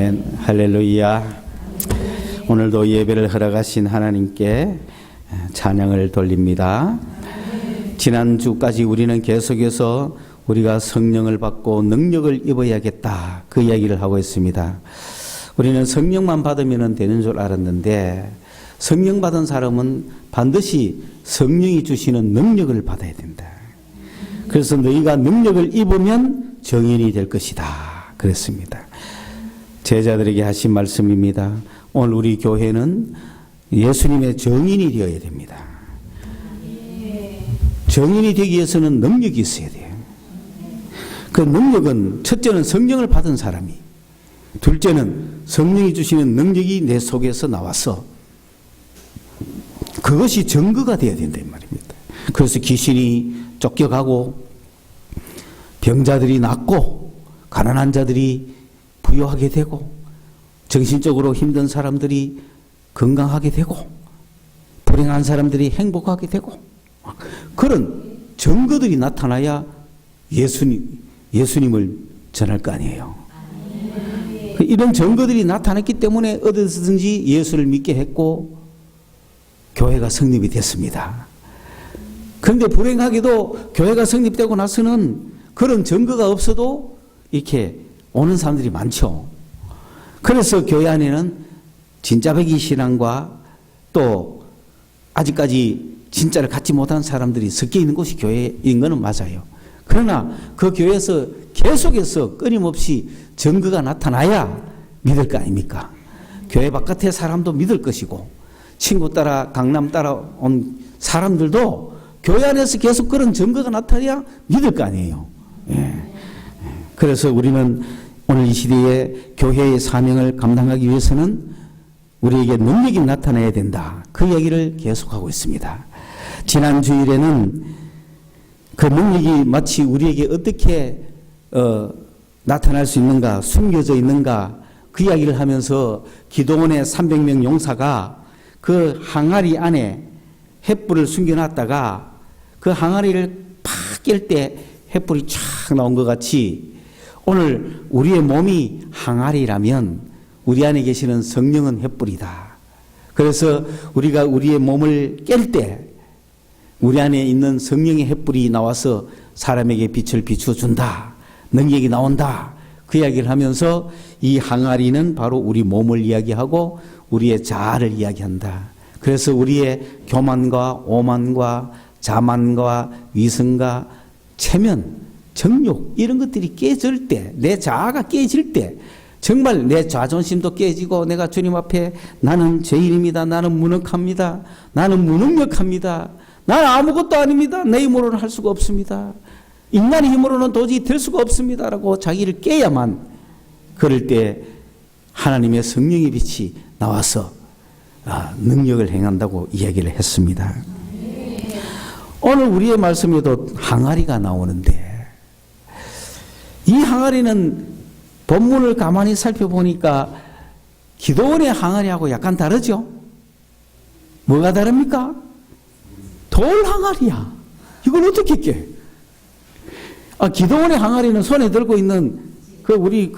할렐루야. 오늘도 예배를 허락하신 하나님께 찬양을 돌립니다. 지난주까지 우리는 계속해서 우리가 성령을 받고 능력을 입어야겠다, 그 이야기를 하고 있습니다. 우리는 성령만 받으면 되는 줄 알았는데, 성령 받은 사람은 반드시 성령이 주시는 능력을 받아야 된다. 그래서 너희가 능력을 입으면 정인이 될 것이다 그랬습니다. 제자들에게 하신 말씀입니다. 오늘 우리 교회는 예수님의 정인이 되어야 됩니다. 정인이 되기 위해서는 능력이 있어야 돼요. 그 능력은 첫째는 성령을 받은 사람이, 둘째는 성령이 주시는 능력이 내 속에서 나와서 그것이 증거가 되어야 된다는 말입니다. 그래서 귀신이 쫓겨가고 병자들이 낫고 가난한 자들이 부유하게 되고 정신적으로 힘든 사람들이 건강하게 되고 불행한 사람들이 행복하게 되고 그런 증거들이 나타나야 예수님을 전할 거 아니에요. 이런 증거들이 나타났기 때문에 어디서든지 예수를 믿게 했고 교회가 성립이 됐습니다. 그런데 불행하게도 교회가 성립되고 나서는 그런 증거가 없어도 이렇게 오는 사람들이 많죠. 그래서 교회 안에는 진짜배기 신앙과 또 아직까지 진짜를 갖지 못한 사람들이 섞여 있는 곳이 교회인 것은 맞아요. 그러나 그 교회에서 계속해서 끊임없이 증거가 나타나야 믿을 거 아닙니까? 교회 바깥의 사람도 믿을 것이고 친구 따라 강남 따라 온 사람들도 교회 안에서 계속 그런 증거가 나타나야 믿을 거 아니에요. 예. 그래서 우리는 오늘 이 시대에 교회의 사명을 감당하기 위해서는 우리에게 능력이 나타나야 된다, 그 얘기를 계속하고 있습니다. 지난 주일에는 그 능력이 마치 우리에게 어떻게 나타날 수 있는가, 숨겨져 있는가, 그 이야기를 하면서 기도원의 300명 용사가 그 항아리 안에 횃불을 숨겨놨다가 그 항아리를 팍 깰 때 횃불이 쫙 나온 것 같이 오늘 우리의 몸이 항아리라면 우리 안에 계시는 성령은 횃불이다. 그래서 우리가 우리의 몸을 깰 때 우리 안에 있는 성령의 횃불이 나와서 사람에게 빛을 비춰준다, 능력이 나온다, 그 이야기를 하면서 이 항아리는 바로 우리 몸을 이야기하고 우리의 자아를 이야기한다. 그래서 우리의 교만과 오만과 자만과 위선과 체면, 정욕, 이런 것들이 깨질 때, 내 자아가 깨질 때, 정말 내 자존심도 깨지고 내가 주님 앞에 나는 죄인입니다, 나는 무능합니다, 나는 무능력합니다, 나는 아무것도 아닙니다, 내 힘으로는 할 수가 없습니다, 인간의 힘으로는 도저히 될 수가 없습니다 라고 자기를 깨야만, 그럴 때 하나님의 성령의 빛이 나와서 능력을 행한다고 이야기를 했습니다. 오늘 우리의 말씀에도 항아리가 나오는데, 이 항아리는 본문을 가만히 살펴보니까 기도원의 항아리하고 약간 다르죠? 뭐가 다릅니까? 돌 항아리야. 이걸 어떻게 깨? 기도원의 항아리는 손에 들고 있는 우리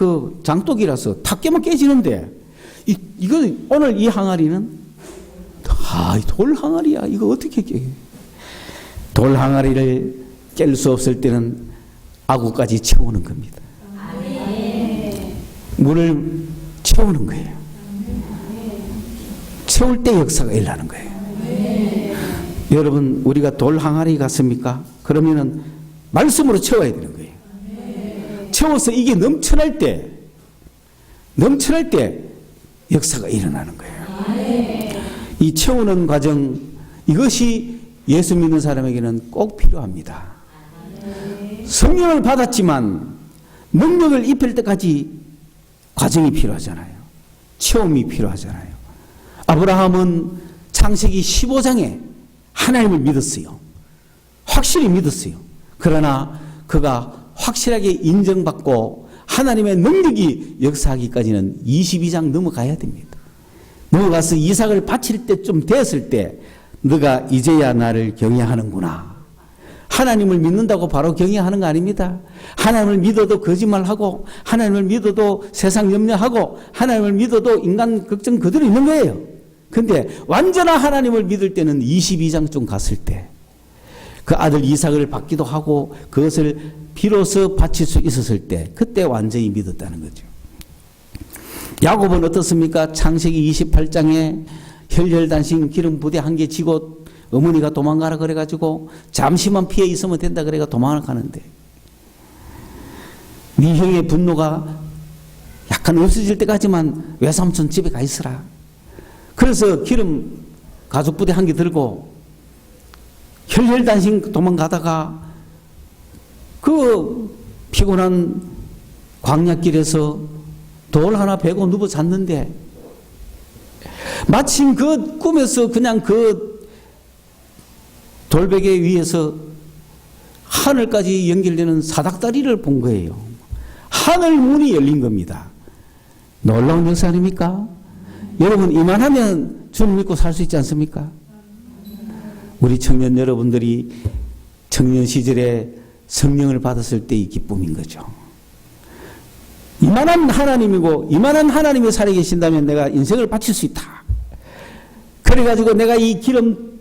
장독이라서 탁 깨면 깨지는데, 이건 오늘 이 항아리는 돌 항아리야. 이거 어떻게 깨? 돌 항아리를 깰 수 없을 때는 아구까지 채우는 겁니다. 물을 채우는 거예요. 채울 때 역사가 일어나는 거예요. 여러분, 우리가 돌 항아리 같습니까? 그러면은 말씀으로 채워야 되는 거예요. 채워서 이게 넘쳐날 때 역사가 일어나는 거예요. 이 채우는 과정, 이것이 예수 믿는 사람에게는 꼭 필요합니다. 성령을 받았지만 능력을 입힐 때까지 과정이 필요하잖아요. 체험이 필요하잖아요. 아브라함은 창세기 15장에 하나님을 믿었어요. 확실히 믿었어요. 그러나 그가 확실하게 인정받고 하나님의 능력이 역사하기까지는 22장 넘어가야 됩니다. 넘어가서 이삭을 바칠 때쯤 됐을 때 너가 이제야 나를 경외하는구나, 하나님을 믿는다고 바로 경외하는 거 아닙니다. 하나님을 믿어도 거짓말하고, 하나님을 믿어도 세상 염려하고, 하나님을 믿어도 인간 걱정 그대로 있는 거예요. 근데 완전한 하나님을 믿을 때는 22장쯤 갔을 때 그 아들 이삭을 받기도 하고 그것을 비로소 바칠 수 있었을 때 그때 완전히 믿었다는 거죠. 야곱은 어떻습니까? 창세기 28장에 혈혈단신 기름 부대 한 개 지고 어머니가 도망가라 그래가지고 잠시만 피해 있으면 된다 그래가 도망을 가는데 네 형의 분노가 약간 없어질 때까지만 외삼촌 집에 가 있으라. 그래서 기름 가죽 부대 한 개 들고 혈혈단신 도망가다가 그 피곤한 광야길에서 돌 하나 베고 누워 잤는데 마침 그 꿈에서 그냥 그 돌베개 위에서 하늘까지 연결되는 사닥다리를 본 거예요. 하늘 문이 열린 겁니다. 놀라운 역사 아닙니까? 여러분 이만하면 주님 믿고 살 수 있지 않습니까? 우리 청년 여러분들이 청년 시절에 성령을 받았을 때의 기쁨인 거죠. 이만한 하나님이고 이만한 하나님이 살아 계신다면 내가 인생을 바칠 수 있다. 그래가지고 내가 이 기름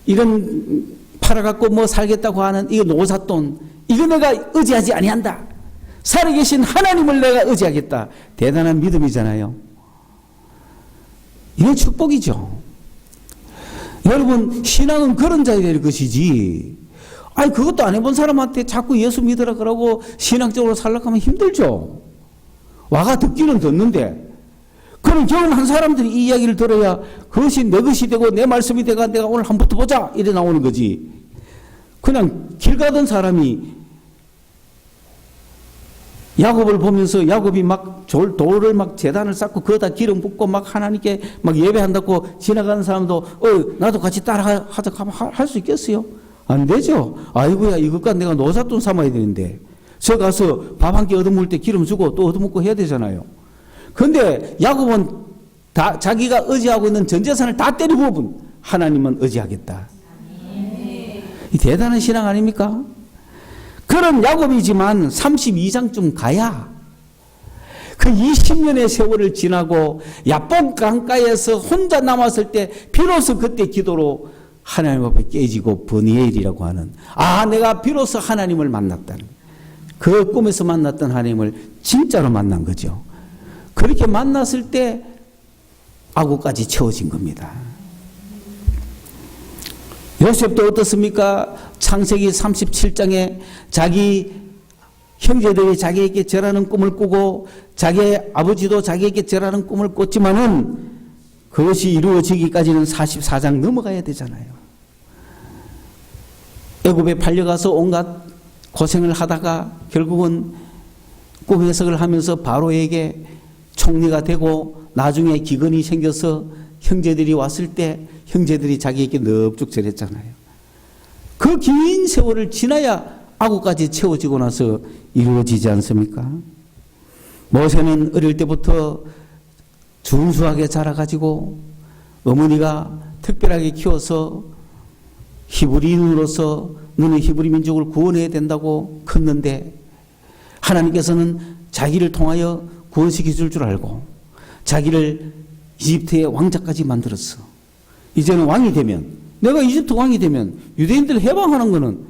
이런 팔아갖고 뭐 살겠다고 하는 이 노잣돈 이거 내가 의지하지 아니한다. 살아계신 하나님을 내가 의지하겠다. 대단한 믿음이잖아요. 이게 축복이죠. 여러분 신앙은 그런 자가 될 것이지 아니 그것도 안 해본 사람한테 자꾸 예수 믿으라 그러고 신앙적으로 살려고 하면 힘들죠. 와가 듣기는 듣는데 그런 경험한 사람들이 이 이야기를 들어야 그것이 내 것이 되고 내 말씀이 되가 내가 오늘 한번 붙어보자 이래 나오는 거지. 그냥 길 가던 사람이 야곱을 보면서 야곱이 막 돌을 막 제단을 쌓고 그거다 기름 붓고 막 하나님께 막 예배한다고 지나가는 사람도 나도 같이 따라 하자 하면 할 수 있겠어요? 안 되죠. 아이고야 이것과 내가 노잣돈 삼아야 되는데 저 가서 밥 한 끼 얻어먹을 때 기름 주고 또 얻어먹고 해야 되잖아요. 그런데 야곱은 다 자기가 의지하고 있는 전 재산을 다 때려부은 하나님은 의지하겠다. 이 대단한 신앙 아닙니까? 그런 야곱이지만 32장쯤 가야 그 20년의 세월을 지나고 야복 강가에서 혼자 남았을 때 비로소 그때 기도로 하나님 앞에 깨지고 버니엘이라고 하는 내가 비로소 하나님을 만났다는 그 꿈에서 만났던 하나님을 진짜로 만난 거죠. 그렇게 만났을 때 아구까지 채워진 겁니다. 요셉도 어떻습니까? 창세기 37장에 자기 형제들이 자기에게 절하는 꿈을 꾸고 자기 아버지도 자기에게 절하는 꿈을 꿨지만은 그것이 이루어지기까지는 44장 넘어가야 되잖아요. 애굽에 팔려가서 온갖 고생을 하다가 결국은 꿈 해석을 하면서 바로에게 총리가 되고 나중에 기근이 생겨서 형제들이 왔을 때 형제들이 자기에게 넙죽 절했잖아요. 그 긴 세월을 지나야 아구까지 채워지고 나서 이루어지지 않습니까? 모세는 어릴 때부터 준수하게 자라가지고 어머니가 특별하게 키워서 히브리인으로서 너는 히브리 민족을 구원해야 된다고 컸는데 하나님께서는 자기를 통하여 구원시켜 줄 알고 자기를 이집트의 왕자까지 만들었어. 이제는 왕이 되면 내가 이집트 왕이 되면 유대인들 해방하는 거는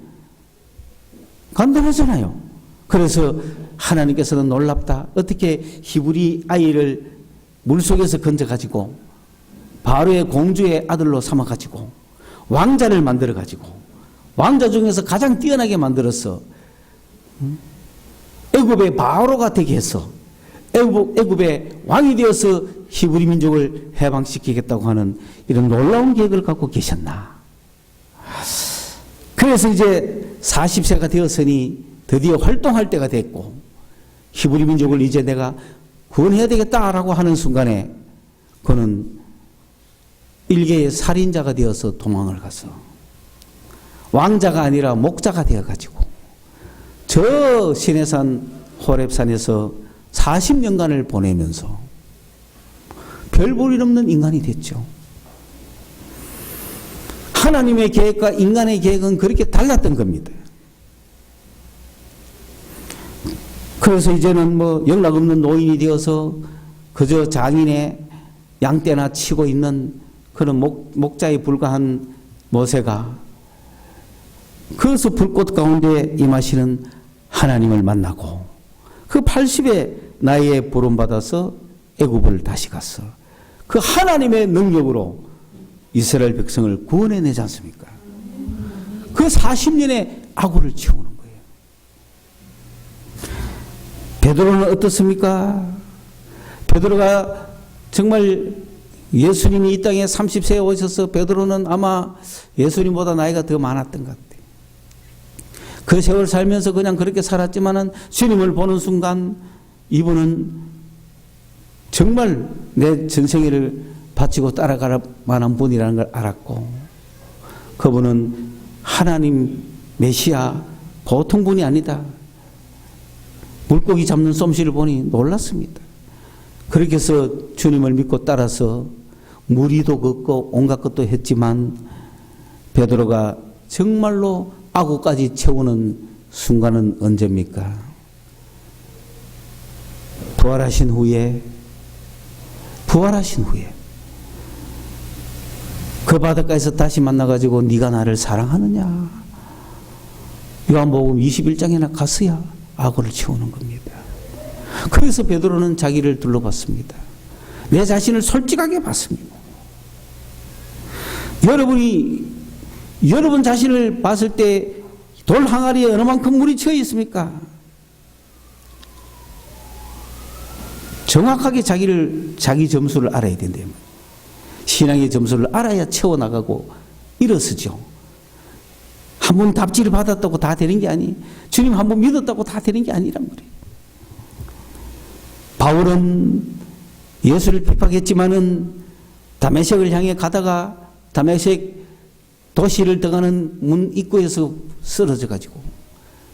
간단하잖아요. 그래서 하나님께서는 놀랍다. 어떻게 히브리 아이를 물속에서 건져가지고 바로의 공주의 아들로 삼아가지고 왕자를 만들어가지고 왕자 중에서 가장 뛰어나게 만들어서 애굽의 바로가 되게 해서 애굽의 왕이 되어서 히브리 민족을 해방시키겠다고 하는 이런 놀라운 계획을 갖고 계셨나. 그래서 이제 40세가 되었으니 드디어 활동할 때가 됐고 히브리 민족을 이제 내가 구원해야 되겠다라고 하는 순간에 그는 일개의 살인자가 되어서 도망을 가서 왕자가 아니라 목자가 되어가지고 저 시내산 호렙산에서 40년간을 보내면서 별 볼 일 없는 인간이 됐죠. 하나님의 계획과 인간의 계획은 그렇게 달랐던 겁니다. 그래서 이제는 뭐 연락 없는 노인이 되어서 그저 장인의 양떼나 치고 있는 그런 목자에 불과한 모세가 그래서 불꽃 가운데 임하시는 하나님을 만나고 그 80의 나이에 부름받아서 애굽을 다시 갔어. 그 하나님의 능력으로 이스라엘 백성을 구원해내지 않습니까? 그 40년의 악우를 채우는 거예요. 베드로는 어떻습니까? 베드로가 정말 예수님이 이 땅에 30세에 오셔서 베드로는 아마 예수님보다 나이가 더 많았던 것 같아요. 그 세월 살면서 그냥 그렇게 살았지만은 주님을 보는 순간 이분은 정말 내 전생애를 바치고 따라갈 만한 분이라는 걸 알았고 그분은 하나님 메시아 보통 분이 아니다. 물고기 잡는 솜씨를 보니 놀랐습니다. 그렇게 해서 주님을 믿고 따라서 무리도 걷고 온갖 것도 했지만 베드로가 정말로 악우까지 채우는 순간은 언제입니까? 부활하신 후에 그 바닷가에서 다시 만나가지고 네가 나를 사랑하느냐? 요한복음 21장에나 가서야 악우를 채우는 겁니다. 그래서 베드로는 자기를 둘러봤습니다. 내 자신을 솔직하게 봤습니다. 여러분 자신을 봤을 때 돌 항아리에 어느 만큼 물이 채워 있습니까? 정확하게 자기 점수를 알아야 된대요. 신앙의 점수를 알아야 채워나가고 일어서죠. 한 번 답지를 받았다고 다 되는 게 아니, 주님 한 번 믿었다고 다 되는 게 아니란 말이에요. 바울은 예수를 핍박했지만은 다메섹을 향해 가다가 다메섹 도시를 들어가는 문 입구에서 쓰러져 가지고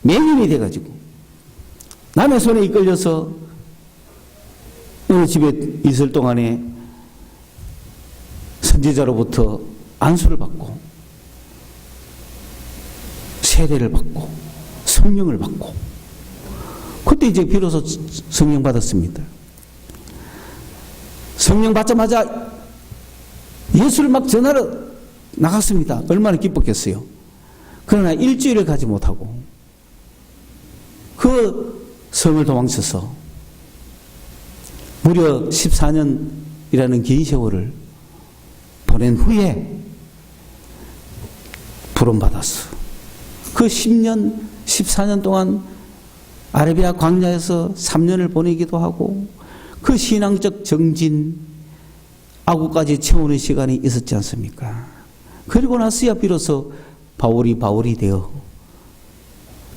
맹인이 돼 가지고 남의 손에 이끌려서 어느 집에 있을 동안에 선지자로부터 안수를 받고 세례를 받고 성령을 받고 그때 이제 비로소 성령 받았습니다. 성령 받자마자 예수를 막 전하러 나갔습니다. 얼마나 기뻤겠어요. 그러나 일주일을 가지 못하고 그 성을 도망쳐서 무려 14년이라는 긴 세월을 보낸 후에 부름받았어. 그 10년, 14년 동안 아라비아 광야에서 3년을 보내기도 하고 그 신앙적 정진, 악우까지 채우는 시간이 있었지 않습니까? 그리고 나서야 비로소 바울이 되어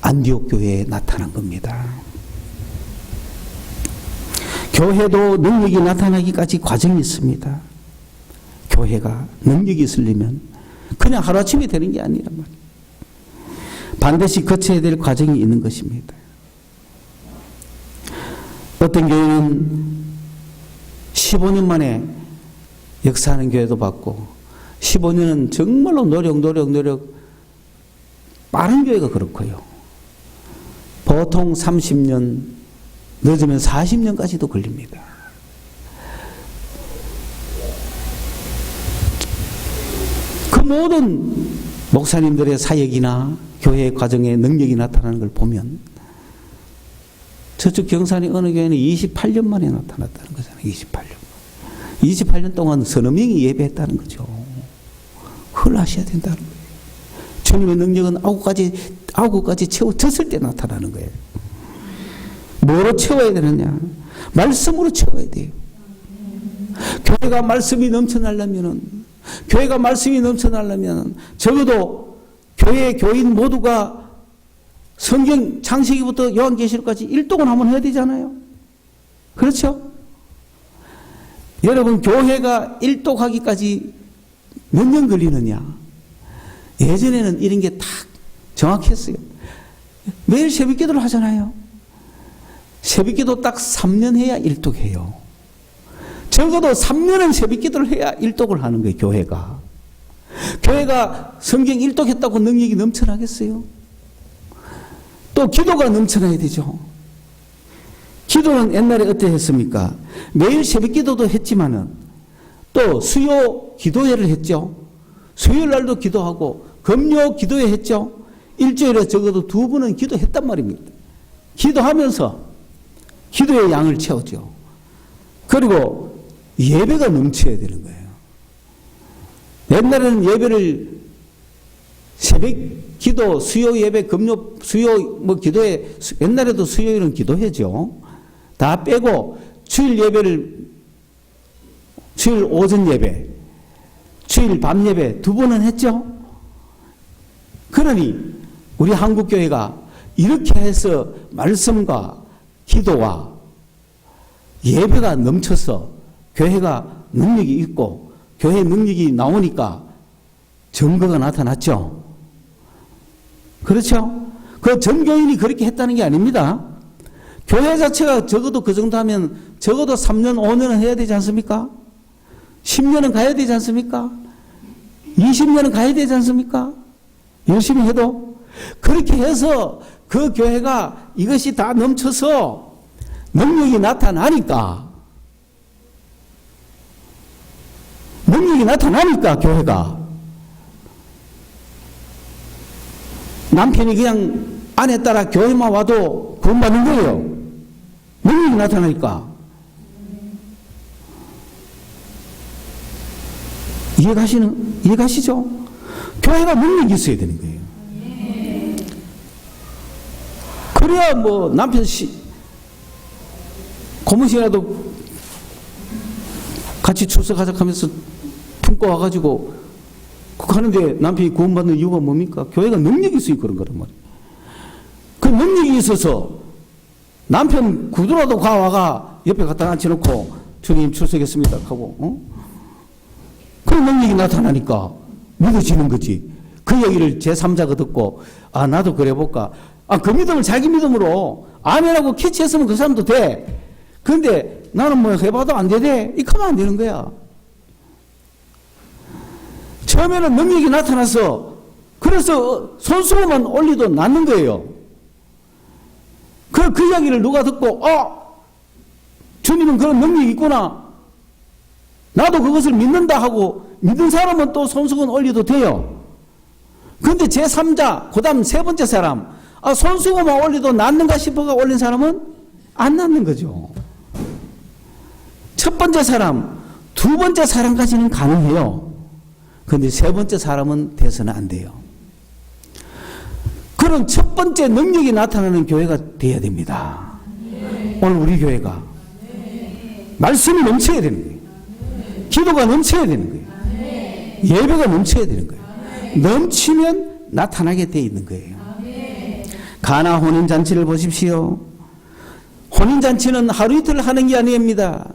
안디옥 교회에 나타난 겁니다. 교회도 능력이 나타나기까지 과정이 있습니다. 교회가 능력이 있으려면 그냥 하루아침에 되는 게 아니란 말이에요. 반드시 거쳐야 될 과정이 있는 것입니다. 어떤 교회는 15년 만에 역사하는 교회도 봤고 15년은 정말로 노력 빠른 교회가 그렇고요. 보통 30년 늦으면 40년까지도 걸립니다. 그 모든 목사님들의 사역이나 교회의 과정에 능력이 나타나는 걸 보면 저쪽 경산의 어느 교회는 28년 만에 나타났다는 거잖아요. 28년 동안 서너 명이 예배했다는 거죠. 그걸 아셔야 된다는 거예요. 주님의 능력은 아구까지 채워졌을 때 나타나는 거예요. 뭐로 채워야 되느냐? 말씀으로 채워야 돼요. 교회가 말씀이 넘쳐나려면 적어도 교회의 교인 모두가 성경 창세기부터 요한계시록까지 일독은 한번 해야 되잖아요. 그렇죠? 여러분 교회가 일독하기까지 몇 년 걸리느냐? 예전에는 이런 게 딱 정확했어요. 매일 새벽기도를 하잖아요. 새벽기도 딱 3년 해야 일독해요. 적어도 3년은 새벽기도를 해야 일독을 하는 거예요. 교회가 교회가 성경 일독했다고 능력이 넘쳐나겠어요? 또 기도가 넘쳐나야 되죠. 기도는 옛날에 어떻게 했습니까? 매일 새벽 기도도 했지만은 또 수요 기도회를 했죠. 수요일 날도 기도하고 금요 기도회 했죠. 일주일에 적어도 2번은 기도했단 말입니다. 기도하면서 기도의 양을 채우죠. 그리고 예배가 넘쳐야 되는 거예요. 옛날에는 예배를 새벽 기도, 수요 예배, 금요, 수요 기도회, 옛날에도 수요일은 기도회죠. 다 빼고 주일 예배를, 주일 오전 예배, 주일 밤 예배 2번은 했죠. 그러니 우리 한국교회가 이렇게 해서 말씀과 기도와 예배가 넘쳐서 교회가 능력이 있고 교회 능력이 나오니까 증거가 나타났죠. 그렇죠? 그 전교인이 그렇게 했다는 게 아닙니다. 교회 자체가 적어도 그 정도 하면 적어도 3년, 5년은 해야 되지 않습니까? 10년은 가야 되지 않습니까? 20년은 가야 되지 않습니까? 열심히 해도. 그렇게 해서 그 교회가 이것이 다 넘쳐서 능력이 나타나니까 교회가 남편이 그냥 아내 따라 교회만 와도 구원받는 거예요. 능력이 나타나니까. 이해가시죠? 교회가 능력이 있어야 되는 거예요. 그래야 뭐 남편 고무신이라도 같이 출석하자 하면서 품고 와가지고 하는데 남편이 구원받는 이유가 뭡니까? 교회가 능력이 있어요. 그런 거란 말이에요. 그 능력이 있어서 남편 구두라도 와가 옆에 갖다 앉혀놓고 주님 출석했습니다 하고 그 능력이 나타나니까 믿어지는 거지. 그 얘기를 제3자가 듣고 아 나도 그래 볼까. 그 믿음을 자기 믿음으로 아멘하고 캐치했으면 그 사람도 돼. 그런데 나는 뭐 해봐도 안 되대. 이렇게 하면 안 되는 거야. 처음에는 능력이 나타나서 그래서 손수건만 올리도 낫는 거예요. 그 이야기를 누가 듣고 주님은 그런 능력이 있구나. 나도 그것을 믿는다 하고 믿는 사람은 또 손수건 올려도 돼요. 그런데 제3자 그 다음 3번째 사람 손수건만 올려도 낫는가 싶어가 올린 사람은 안 낫는 거죠. 첫 번째 사람, 2번째 사람까지는 가능해요. 그런데 3번째 사람은 돼서는 안 돼요. 그런 첫 번째 능력이 나타나는 교회가 돼야 됩니다. 오늘 우리 교회가 말씀이 넘쳐야 되는 거예요. 기도가 넘쳐야 되는 거예요. 예배가 넘쳐야 되는 거예요. 넘치면 나타나게 돼 있는 거예요. 가나 혼인잔치를 보십시오. 혼인잔치는 하루 이틀 하는 게 아닙니다.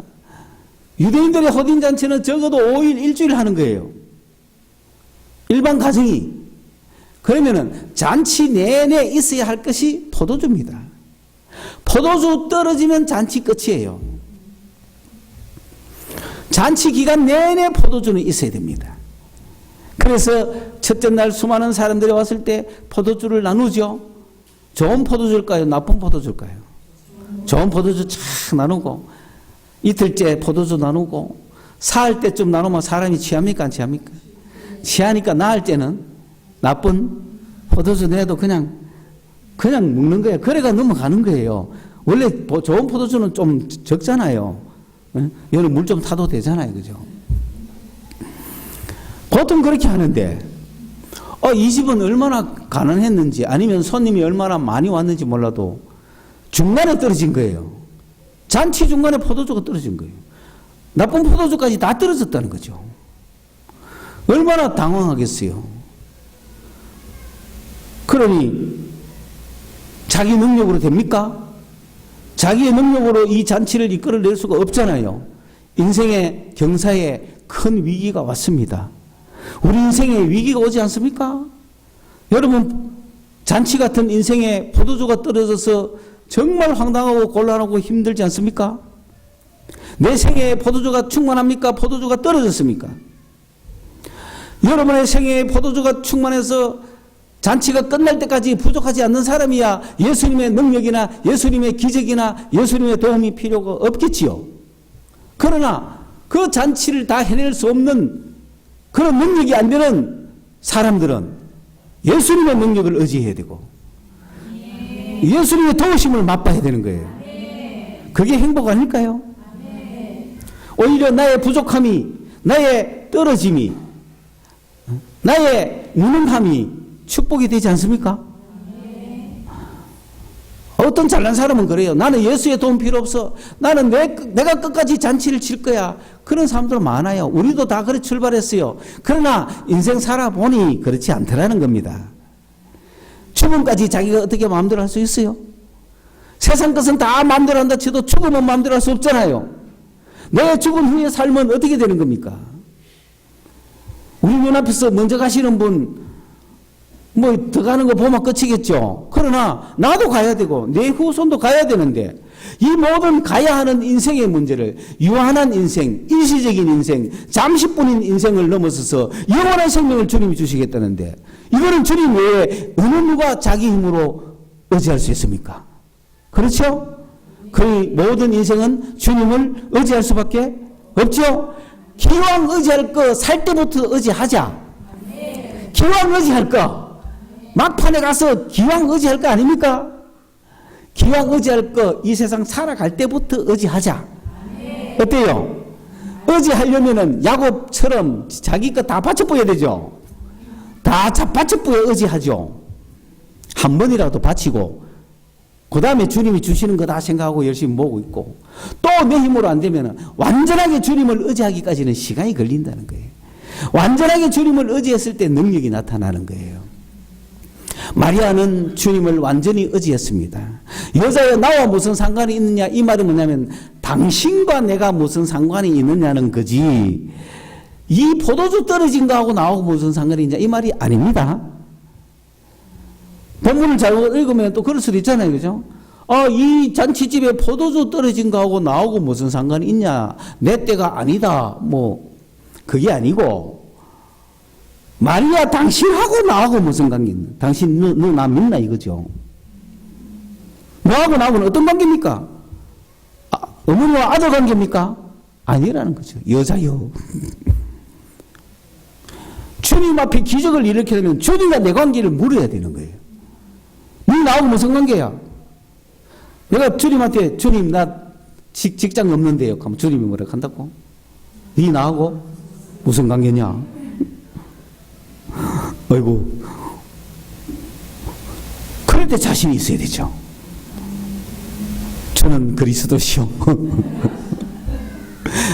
유대인들의 혼인잔치는 적어도 5일, 일주일 하는 거예요. 일반 가정이. 그러면은 잔치 내내 있어야 할 것이 포도주입니다. 포도주 떨어지면 잔치 끝이에요. 잔치 기간 내내 포도주는 있어야 됩니다. 그래서 첫째 날 수많은 사람들이 왔을 때 포도주를 나누죠. 좋은 포도주일까요? 나쁜 포도주일까요? 좋은 포도주 쫙 나누고 이틀째 포도주 나누고 사흘 때쯤 나누면 사람이 취합니까? 안 취합니까? 취하니까 나을 때는 나쁜 포도주 내도 그냥 먹는 거예요. 그래가 넘어가는 거예요. 원래 좋은 포도주는 좀 적잖아요. 여름 물 좀 타도 되잖아요. 그죠? 보통 그렇게 하는데 이 집은 얼마나 가난했는지 아니면 손님이 얼마나 많이 왔는지 몰라도 중간에 떨어진 거예요. 잔치 중간에 포도주가 떨어진 거예요. 나쁜 포도주까지 다 떨어졌다는 거죠. 얼마나 당황하겠어요. 그러니 자기 능력으로 됩니까? 자기의 능력으로 이 잔치를 이끌어낼 수가 없잖아요. 인생의 경사에 큰 위기가 왔습니다. 우리 인생에 위기가 오지 않습니까? 여러분 잔치 같은 인생에 포도주가 떨어져서 정말 황당하고 곤란하고 힘들지 않습니까? 내 생애에 포도주가 충만합니까? 포도주가 떨어졌습니까? 여러분의 생애에 포도주가 충만해서 잔치가 끝날 때까지 부족하지 않는 사람이야 예수님의 능력이나 예수님의 기적이나 예수님의 도움이 필요가 없겠지요. 그러나 그 잔치를 다 해낼 수 없는 그런 능력이 안 되는 사람들은 예수님의 능력을 의지해야 되고 예수님의 도우심을 맛봐야 되는 거예요. 그게 행복 아닐까요? 오히려 나의 부족함이, 나의 떨어짐이, 나의 무능함이 축복이 되지 않습니까? 어떤 잘난 사람은 그래요. 나는 예수의 도움 필요 없어. 나는 내가 끝까지 잔치를 칠 거야. 그런 사람들 많아요. 우리도 다 그렇게 출발했어요. 그러나 인생 살아보니 그렇지 않더라는 겁니다. 죽음까지 자기가 어떻게 마음대로 할 수 있어요? 세상 것은 다 마음대로 한다 쳐도 죽음은 마음대로 할 수 없잖아요. 내 죽은 후의 삶은 어떻게 되는 겁니까? 우리 눈앞에서 먼저 가시는 분 뭐 더 가는 거 보면 끝이겠죠. 그러나 나도 가야 되고 내 후손도 가야 되는데 이 모든 가야 하는 인생의 문제를 유한한 인생, 일시적인 인생, 잠시뿐인 인생을 넘어서서 영원한 생명을 주님이 주시겠다는데 이거는 주님 외에 어느 누가 자기 힘으로 의지할 수 있습니까? 그렇죠? 거의 모든 인생은 주님을 의지할 수밖에 없죠? 기왕 의지할 거 살 때부터 의지하자. 기왕 의지할 거 막판에 가서 기왕 의지할 거 아닙니까? 기왕 의지할 거 이 세상 살아갈 때부터 의지하자. 어때요? 의지하려면은 야곱처럼 자기 거 다 바쳐보여야 되죠. 다 바쳐보여 의지하죠. 한 번이라도 바치고 그 다음에 주님이 주시는 거 다 생각하고 열심히 모으고 있고 또 내 힘으로 안 되면 완전하게 주님을 의지하기까지는 시간이 걸린다는 거예요. 완전하게 주님을 의지했을 때 능력이 나타나는 거예요. 마리아는 주님을 완전히 의지했습니다. 여자여 나와 무슨 상관이 있느냐 이 말은 뭐냐면 당신과 내가 무슨 상관이 있느냐는 거지 이 포도주 떨어진 거하고 나하고 무슨 상관이 있냐 이 말이 아닙니다. 본문을 잘못 읽으면 또 그럴 수도 있잖아요. 그죠? 이 잔치집에 포도주 떨어진 거하고 나하고 무슨 상관이 있냐 내 때가 아니다 뭐 그게 아니고 마리아 당신하고 나하고 무슨 관계 있나? 당신 너 나 믿나 이거죠. 너하고 나하고는 어떤 관계입니까? 어머니와 아들 관계입니까? 아니라는 거죠. 여자요. 주님 앞에 기적을 일으키려면 주님과 내 관계를 물어야 되는 거예요. 너 나하고 무슨 관계야? 내가 주님한테 주님 나 직장 없는데요. 그럼 주님이 뭐라 한다고? 네 나하고 무슨 관계냐? 아이고. 그럴 때 자신이 있어야 되죠. 저는 그리스도시요.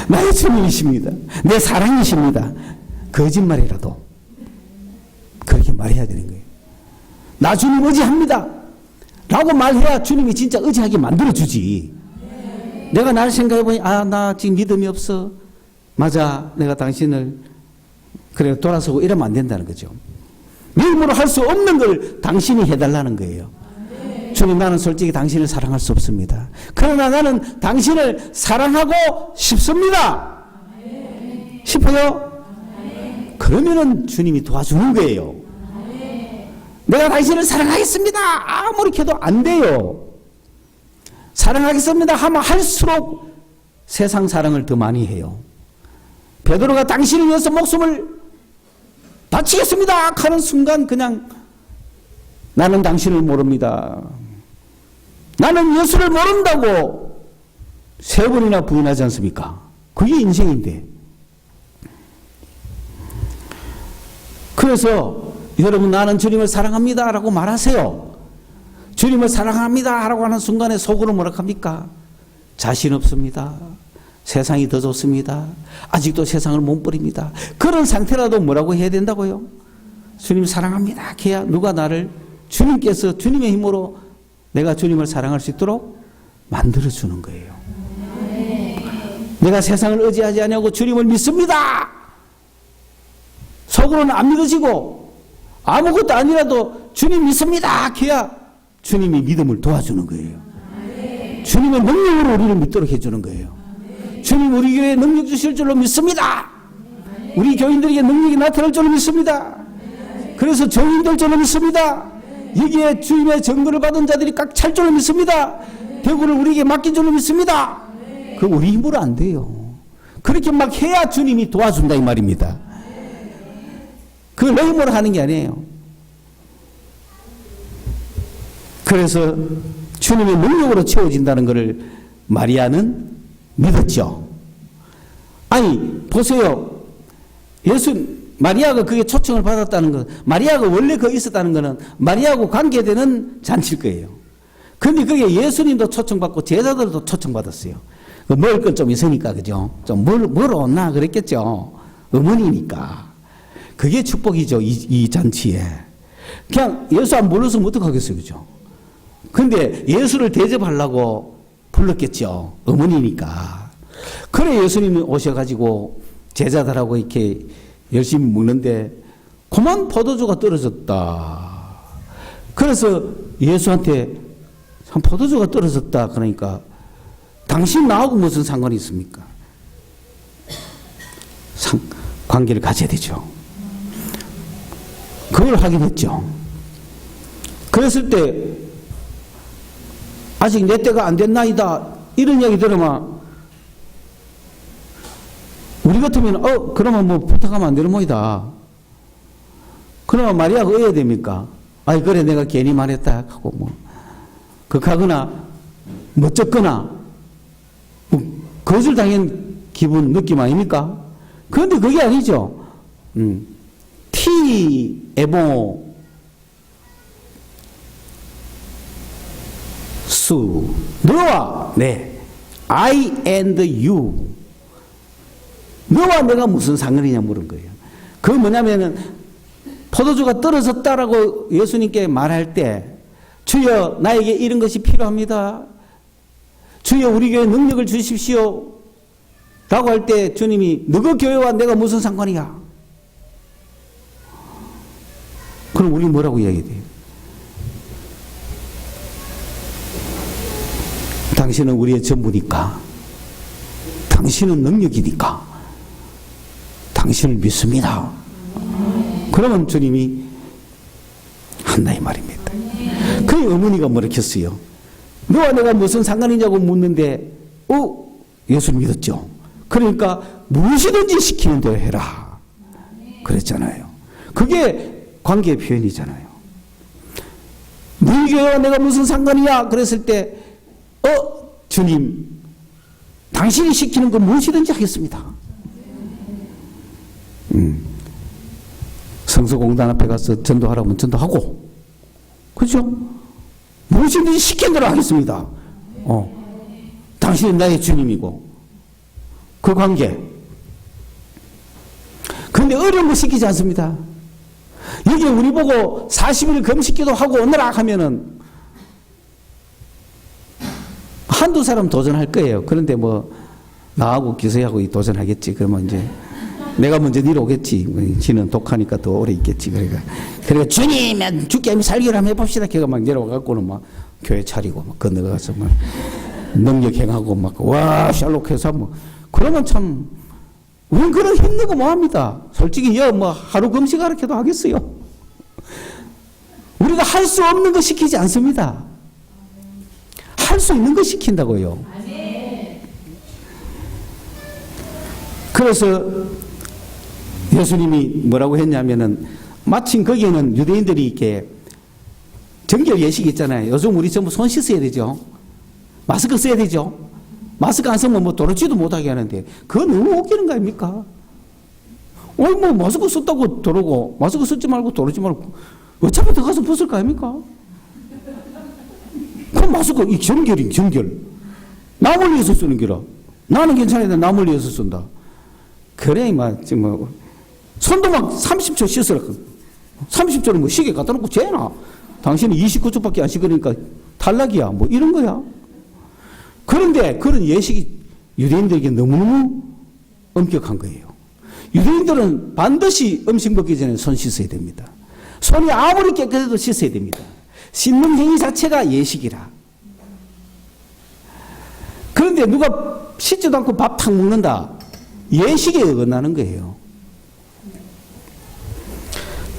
나의 주님이십니다. 내 사랑이십니다. 거짓말이라도 그렇게 말해야 되는 거예요. 나 주님 의지합니다. 라고 말해야 주님이 진짜 의지하게 만들어주지. 내가 나를 생각해보니 나 지금 믿음이 없어. 맞아. 내가 당신을 그래 돌아서고 이러면 안 된다는 거죠. 내 힘으로 할 수 없는 걸 당신이 해달라는 거예요. 주님 나는 솔직히 당신을 사랑할 수 없습니다. 그러나 나는 당신을 사랑하고 싶습니다. 싶어요? 그러면은 주님이 도와주는 거예요. 내가 당신을 사랑하겠습니다. 아무리 해도 안 돼요. 사랑하겠습니다 하면 할수록 세상 사랑을 더 많이 해요. 베드로가 당신을 위해서 목숨을 바치겠습니다 하는 순간 그냥 나는 당신을 모릅니다. 나는 예수를 모른다고 3번이나 부인하지 않습니까? 그게 인생인데. 그래서 여러분 나는 주님을 사랑합니다 라고 말하세요. 주님을 사랑합니다 라고 하는 순간에 속으로 뭐라 합니까? 자신 없습니다. 세상이 더 좋습니다. 아직도 세상을 못 버립니다. 그런 상태라도 뭐라고 해야 된다고요? 주님 사랑합니다. 걔야 누가 나를 주님께서 주님의 힘으로 내가 주님을 사랑할 수 있도록 만들어주는 거예요. 내가 세상을 의지하지 않냐고 주님을 믿습니다. 속으로는 안 믿어지고 아무것도 아니라도 주님 믿습니다. 걔야 주님이 믿음을 도와주는 거예요. 주님의 능력으로 우리를 믿도록 해주는 거예요. 주님 우리 교회에 능력 주실 줄로 믿습니다. 우리 교인들에게 능력이 나타날 줄로 믿습니다. 그래서 정인될 줄로 믿습니다. 여기에 주님의 증거를 받은 자들이 꽉 찰 줄로 믿습니다. 대구를 우리에게 맡긴 줄로 믿습니다. 그 우리 힘으로 안 돼요. 그렇게 막 해야 주님이 도와준다 이 말입니다. 그걸 내 힘으로 하는 게 아니에요. 그래서 주님의 능력으로 채워진다는 것을 마리아는 믿었죠. 아니 보세요. 마리아가 그게 초청을 받았다는 것, 마리아가 원래 거기 있었다는 것은 마리아하고 관계되는 잔치일 거예요. 그런데 그게 예수님도 초청받고 제자들도 초청받았어요. 먹을 건 좀 있으니까, 그죠? 좀 뭘 얻나 그랬겠죠. 어머니니까. 그게 축복이죠, 이 잔치에. 그냥 예수 안 불렀으면 어떡하겠어요, 그죠? 근데 예수를 대접하려고 불렀겠죠. 어머니니까. 그래 예수님이 오셔가지고 제자들하고 이렇게 열심히 먹는데 그만 포도주가 떨어졌다. 그래서 예수한테 참 포도주가 떨어졌다 그러니까 당신 나하고 무슨 상관이 있습니까? 관계를 가져야 되죠. 그걸 확인했죠. 그랬을 때 아직 내 때가 안 됐나이다 이런 이야기 들으면 우리 같으면 그러면 뭐 부탁하면 안 되는 모이다. 그러면 마리아가 어야 됩니까? 아이 그래 내가 괜히 말했다 하고 뭐 극하거나 멋쩍거나 뭐 거절당한 기분 느낌 아닙니까? 그런데 그게 아니죠. T 에보 수 너와 네 I and you 너와 내가 무슨 상관이냐 물은 거예요. 그 뭐냐면은 포도주가 떨어졌다라고 예수님께 말할 때 주여 나에게 이런 것이 필요합니다. 주여 우리 교회에 능력을 주십시오. 라고 할 때 주님이 너가 교회와 내가 무슨 상관이야? 그럼 우리 뭐라고 이야기해야 돼요? 당신은 우리의 전부니까 당신은 능력이니까 당신을 믿습니다. 그러면 주님이 한다 이 말입니다. 그 어머니가 뭐라 했어요? 너와 내가 무슨 상관이냐고 묻는데 예수를 믿었죠. 그러니까 무엇이든지 시키는 대로 해라 그랬잖아요. 그게 관계의 표현이잖아요. 너희 교회와 내가 무슨 상관이야 그랬을 때 주님 당신이 시키는 건 무엇이든지 하겠습니다. 성서공단 앞에 가서 전도하라면 전도하고 그렇죠? 무엇이든지 시킨 대로 하겠습니다. 당신은 나의 주님이고 그 관계. 그런데 어려운 거 시키지 않습니다. 여기 우리 보고 40일 금식기도 하고 오느라 하면은 한두 사람 도전할 거예요. 그런데 뭐 나하고 기서하고 도전하겠지. 그러면 이제 내가 먼저 니로 오겠지. 지는 독하니까 더 오래 있겠지. 그러니까 주님 죽게 살기를 한번 해봅시다. 걔가 막 내려와갖고는 막 교회 차리고 막 건너가서 막 능력 행하고 막 와 샬록해서 뭐 그러면 참 우린 그런 힘내고 뭐합니다. 솔직히 뭐 하루 금식하라 해도 하겠어요. 우리가 할 수 없는 거 시키지 않습니다. 할 수 있는 거 시킨다고요. 그래서 예수님이 뭐라고 했냐면은 마침 거기에는 유대인들이 이렇게 정결 예식이 있잖아요. 요즘 우리 전부 손 씻어야 되죠. 마스크 써야 되죠. 마스크 안 쓰면 뭐 도로지도 못하게 하는데 그거 너무 웃기는 거 아닙니까? 뭐 마스크 썼다고 도로고 마스크 쓰지 말고 도로지 말고 어차피 들어가서 벗을 거 아닙니까? 그럼 마스크 이 정결 나 멀리에서 쓰는 기라. 나는 괜찮은데 나 멀리에서 쓴다. 그래 지금 뭐 손도 막 30초 씻으라. 30초는 뭐 시계 갖다 놓고 재나. 당신은 29초밖에 안 씻으니까 탈락이야. 뭐 이런 거야. 그런데 그런 예식이 유대인들에게 너무너무 엄격한 거예요. 유대인들은 반드시 음식 먹기 전에 손 씻어야 됩니다. 손이 아무리 깨끗해도 씻어야 됩니다. 씻는 행위 자체가 예식이라. 그런데 누가 씻지도 않고 밥 탁 먹는다. 예식에 어긋나는 거예요.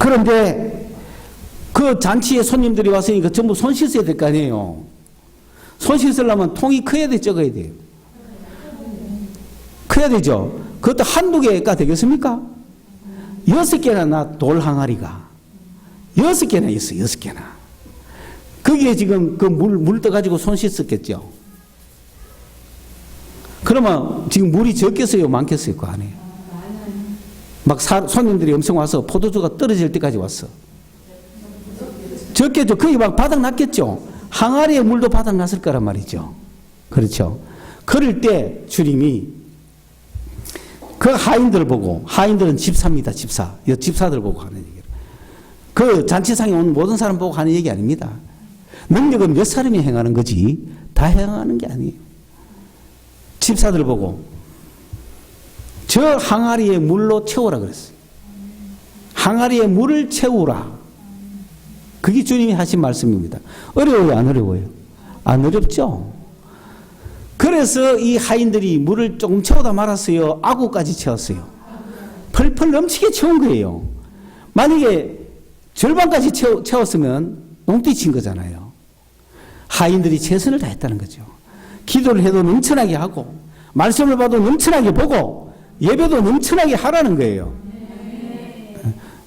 그런데 그 잔치에 손님들이 왔으니까 전부 손 씻어야 될 거 아니에요. 손 씻으려면 통이 커야 돼, 적어야 돼요? 커야 되죠. 그것도 한두 개가 되겠습니까? 6개나 나 돌 항아리가 6개나 있어. 6개나. 거기에 지금 그 물 떠가지고 손 씻었겠죠. 그러면 지금 물이 적겠어요, 많겠어요, 그 안에? 막 손님들이 엄청 와서 포도주가 떨어질 때까지 왔어. 적겠죠. 거기 막 바닥 났겠죠. 항아리에 물도 바닥 났을 거란 말이죠. 그렇죠. 그럴 때 주님이 그 하인들을 보고, 하인들은 집사입니다, 집사. 집사들 보고 하는 얘기예요. 그 잔치상에 온 모든 사람 보고 하는 얘기 아닙니다. 능력은 몇 사람이 행하는 거지 다 행하는 게 아니에요. 집사들 보고 저 항아리에 물로 채우라 그랬어요. 항아리에 물을 채우라. 그게 주님이 하신 말씀입니다. 어려워요, 안 어려워요? 안 어렵죠? 그래서 이 하인들이 물을 조금 채우다 말았어요? 아구까지 채웠어요? 펄펄 넘치게 채운 거예요. 만약에 절반까지 채웠으면 농띠 친 거잖아요. 하인들이 최선을 다했다는 거죠. 기도를 해도 넘쳐나게 하고, 말씀을 봐도 넘쳐나게 보고, 예배도 넘쳐나게 하라는 거예요.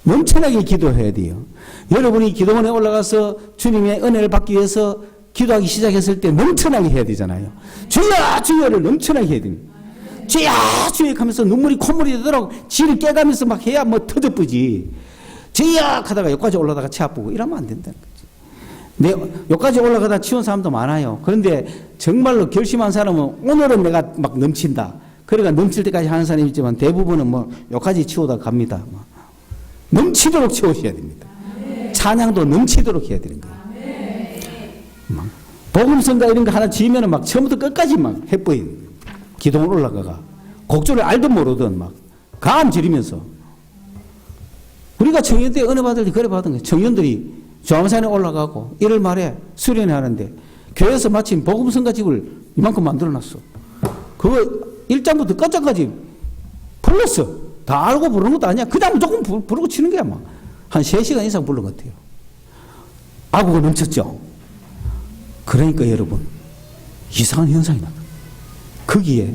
넘쳐나게 기도해야 돼요. 여러분이 기도원에 올라가서 주님의 은혜를 받기 위해서 기도하기 시작했을 때 넘쳐나게 해야 되잖아요. 주여 주여를 넘쳐나게 해야 됩니다. 주여 주여 하면서 눈물이 콧물이 되도록 지를 깨가면서 막 해야 뭐 터져쁘지. 주여 하다가 여기까지 올라다가 치 아프고 이러면 안 된다는 거지. 여기까지 올라가다 치운 사람도 많아요. 그런데 정말로 결심한 사람은 오늘은 내가 막 넘친다. 그러니까 넘칠 때까지 하는 사람이 있지만 대부분은 뭐 여기까지 치우다 갑니다. 넘치도록 채우셔야 됩니다. 찬양도 넘치도록 해야 되는 거예요. 복음성가 이런 거 하나 지으면 막 처음부터 끝까지 막 해버린 기도를 올라가가 곡조를 알든 모르든 막 감 지르면서 우리가 청년 때 은혜 받을 때 그래 받은 거예요. 청년들이 조암산에 올라가고 1월 말에 수련회 하는데 교회에서 마침 복음성가 집을 이만큼 만들어놨어. 그거 1장부터 끝장까지 불렀어. 다 알고 부르는 것도 아니야. 그냥 무조건 부르고 치는 거야. 막. 한 3시간 이상 부른 것 같아요. 아구가 넘쳤죠. 그러니까 여러분 이상한 현상이 나다. 거기에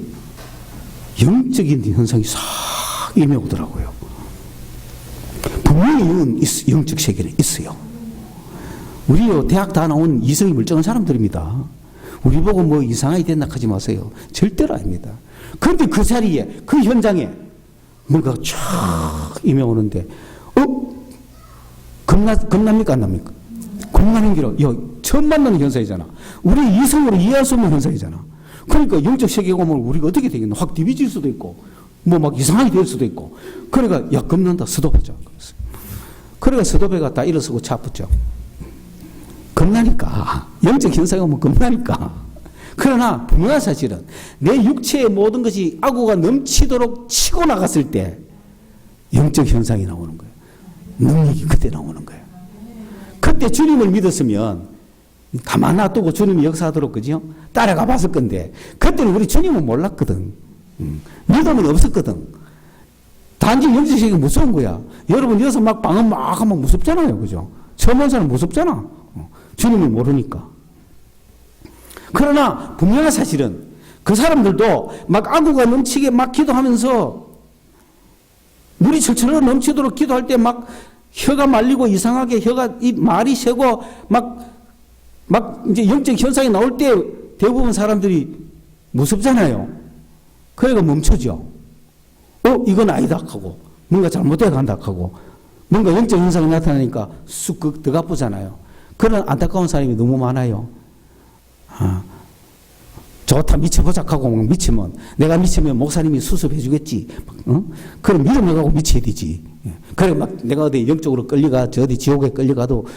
영적인 현상이 싹 임해오더라고요. 분명히 영적 세계는 있어요. 우리요 대학 다 나온 이성이 멀쩡한 사람들입니다. 우리 보고 뭐 이상하게 됐나 하지 마세요. 절대로 아닙니다. 그런데 그 자리에 그 현장에 뭔가 쫙 임해오는데 겁납니까 안 납니까? 겁나는 길어. 처음 만나는 현상이잖아. 우리 이성으로 이해할 수 없는 현상이잖아. 그러니까 영적 세계가 오면 우리가 어떻게 되겠나? 확 디비질 수도 있고 뭐 막 이상하게 될 수도 있고. 그러니까 야 겁난다 스톱하자. 그러니까 스톱해가 다 일어서고 차 붙죠. 겁나니까. 영적 현상이 오면 겁나니까. 그러나 분명한 사실은 내 육체의 모든 것이 아구가 넘치도록 치고 나갔을 때 영적 현상이 나오는 거예요. 능력이 그때 나오는 거예요. 그때 주님을 믿었으면 가만 놔두고 주님이 역사하도록 그죠? 따라가 봤을 건데 그때는 우리 주님은 몰랐거든. 믿음은 없었거든. 단지 영적 세계가 무서운 거야. 여러분 여기서 막 방언 막 하면 무섭잖아요. 그죠? 처음 온 사람 무섭잖아. 주님을 모르니까. 그러나 분명한 사실은 그 사람들도 막 아구가 넘치게 막 기도하면서 물이 철철 넘치도록 기도할 때 막 혀가 말리고 이상하게 이 말이 새고 막 이제 영적 현상이 나올 때 대부분 사람들이 무섭잖아요. 그러니까 멈춰죠. 이건 아니다 하고 뭔가 잘못돼 간다 하고 뭔가 영적 현상이 나타나니까 쑥 더 아프잖아요. 그런 안타까운 사람이 너무 많아요. 좋다 미쳐보자 하고 미치면 내가 미치면 목사님이 수습해 주겠지. 그럼 믿음을 가고 미쳐야 되지. 그래 막 내가 어디 영적으로 끌려가 저 어디 지옥에 끌려가도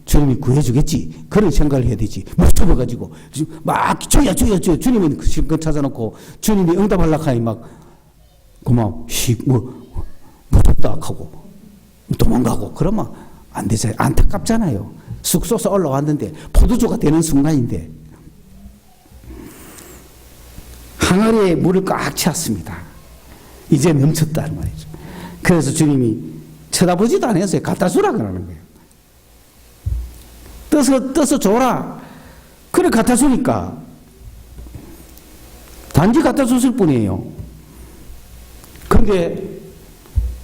주님이 구해주겠지. 그런 생각을 해야 되지. 무서워가지고 막 주여 주님은 실컷 찾아놓고 주님이 응답하려고 하니 막 고마워 무섭다 하고 도망가고 그러면 안 되잖아요. 안타깝잖아요. 쑥 쏘서 올라왔는데 포도주가 되는 순간인데 항아리에 물을 꽉 채웠습니다. 이제 넘쳤다는 말이죠. 그래서 주님이 쳐다보지도 않았어요. 갖다 주라 그러는 거예요. 떠서 줘라. 그래 갖다 주니까 단지 갖다 줬을 뿐이에요. 그런데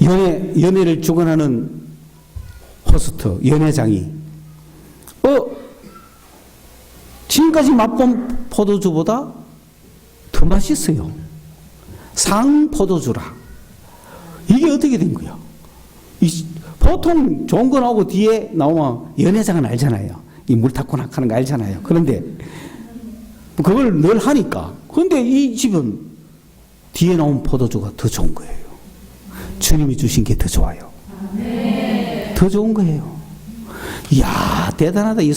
연애를 주관하는 호스트, 연회장이 지금까지 맛본 포도주보다 더 맛있어요. 상 포도주라. 이게 어떻게 된 거야? 보통 좋은 거 나오고 뒤에 나오면 연회장은 알잖아요. 이 물 탔고 낙하는 거 알잖아요. 그런데 그걸 늘 하니까. 그런데 이 집은 뒤에 나온 포도주가 더 좋은 거예요. 주님이 주신 게 더 좋아요. 더 좋은 거예요. 이야, 대단하다. 이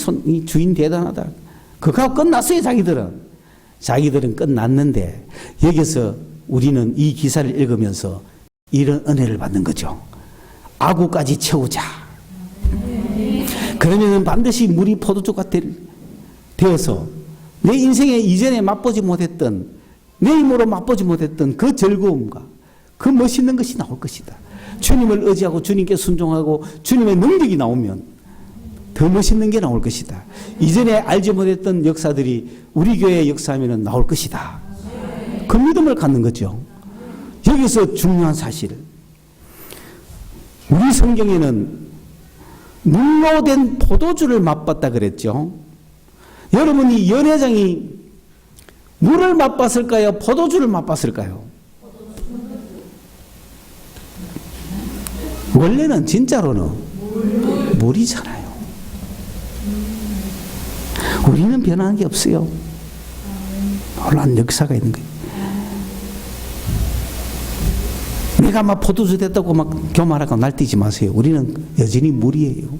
주인 대단하다. 그거 끝났어요, 자기들은 끝났는데, 여기서 우리는 이 기사를 읽으면서 이런 은혜를 받는 거죠. 아구까지 채우자. 그러면 반드시 물이 포도주가 되어서 내 인생에 이전에 맛보지 못했던, 내 힘으로 맛보지 못했던 그 즐거움과 그 멋있는 것이 나올 것이다. 주님을 의지하고 주님께 순종하고 주님의 능력이 나오면 더 멋있는 게 나올 것이다. 이전에 알지 못했던 역사들이 우리 교회에 역사하면 나올 것이다. 그 믿음을 갖는 거죠. 여기서 중요한 사실, 우리 성경에는 물로 된 포도주를 맛봤다 그랬죠. 여러분이 연회장이 물을 맛봤을까요? 포도주를 맛봤을까요? 원래는 진짜로는 물이잖아요. 우리는 변하는 게 없어요. 놀라운 역사가 있는 거예요. 내가 막 포도주 됐다고 막 교만하고 날뛰지 마세요. 우리는 여전히 물이에요.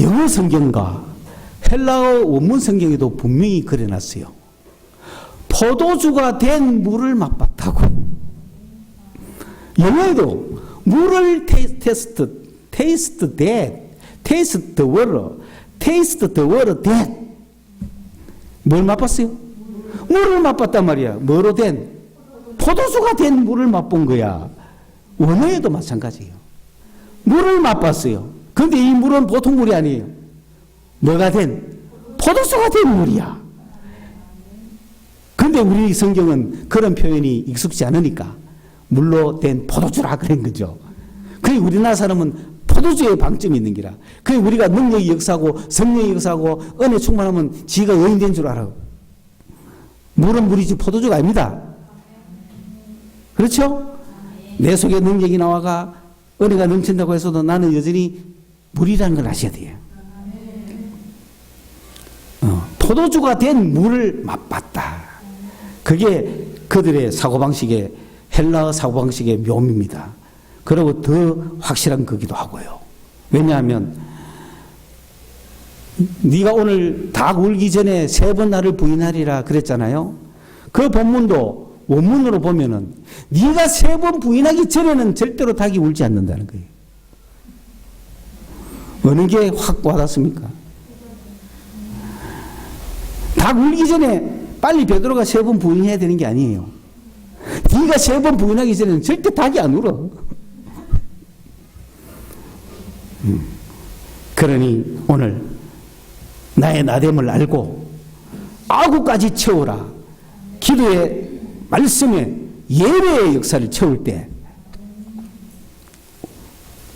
영어 성경과 헬라어 원문 성경에도 분명히 그려놨어요. 포도주가 된 물을 맛봤다고. 영어에도 물을 테이스트 the water that. 뭘 맛봤어요? 물을 맛봤단 말이야. 뭐로 된? 포도주가 된 물을 맛본 거야. 원어에도 마찬가지예요. 물을 맛봤어요. 그런데 이 물은 보통 물이 아니에요. 뭐가 된? 포도주가 된 물이야. 그런데 우리 성경은 그런 표현이 익숙지 않으니까 물로 된 포도주라 그런 거죠. 그게 우리나라 사람은 포도주에 방점이 있는 기라. 그게 우리가 능력이 역사하고 성령이 역사하고 은혜 충만하면 지가 의인된 줄 알아. 물은 물이지 포도주가 아닙니다. 그렇죠? 내 속에 능력이 나와가 은혜가 넘친다고 해서도 나는 여전히 물이라는 걸 아셔야 돼요. 포도주가 된 물을 맛봤다. 그게 그들의 사고방식의, 헬라어 사고방식의 묘미입니다. 그리고 더 확실한 거기도 하고요. 왜냐하면 네가 오늘 닭 울기 전에 3번 나를 부인하리라 그랬잖아요. 그 본문도 원문으로 보면은 네가 3번 부인하기 전에는 절대로 닭이 울지 않는다는 거예요. 어느 게 확 와닿습니까? 닭 울기 전에 빨리 베드로가 3번 부인해야 되는 게 아니에요. 네가 3번 부인하기 전에는 절대 닭이 안 울어. 그러니 오늘 나의 나됨을 알고 아구까지 채우라. 기도의 말씀에 예배의 역사를 채울 때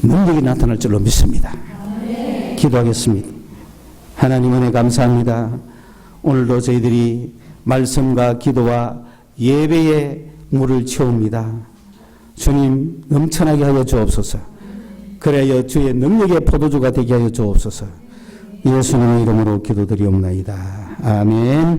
능력이 나타날 줄로 믿습니다. 기도하겠습니다. 하나님 은혜 감사합니다. 오늘도 저희들이 말씀과 기도와 예배의 물을 채웁니다. 주님 넘쳐나게 하여 주옵소서. 그래야 주의 능력의 포도주가 되게 하여 주옵소서. 예수님의 이름으로 기도드리옵나이다. 아멘.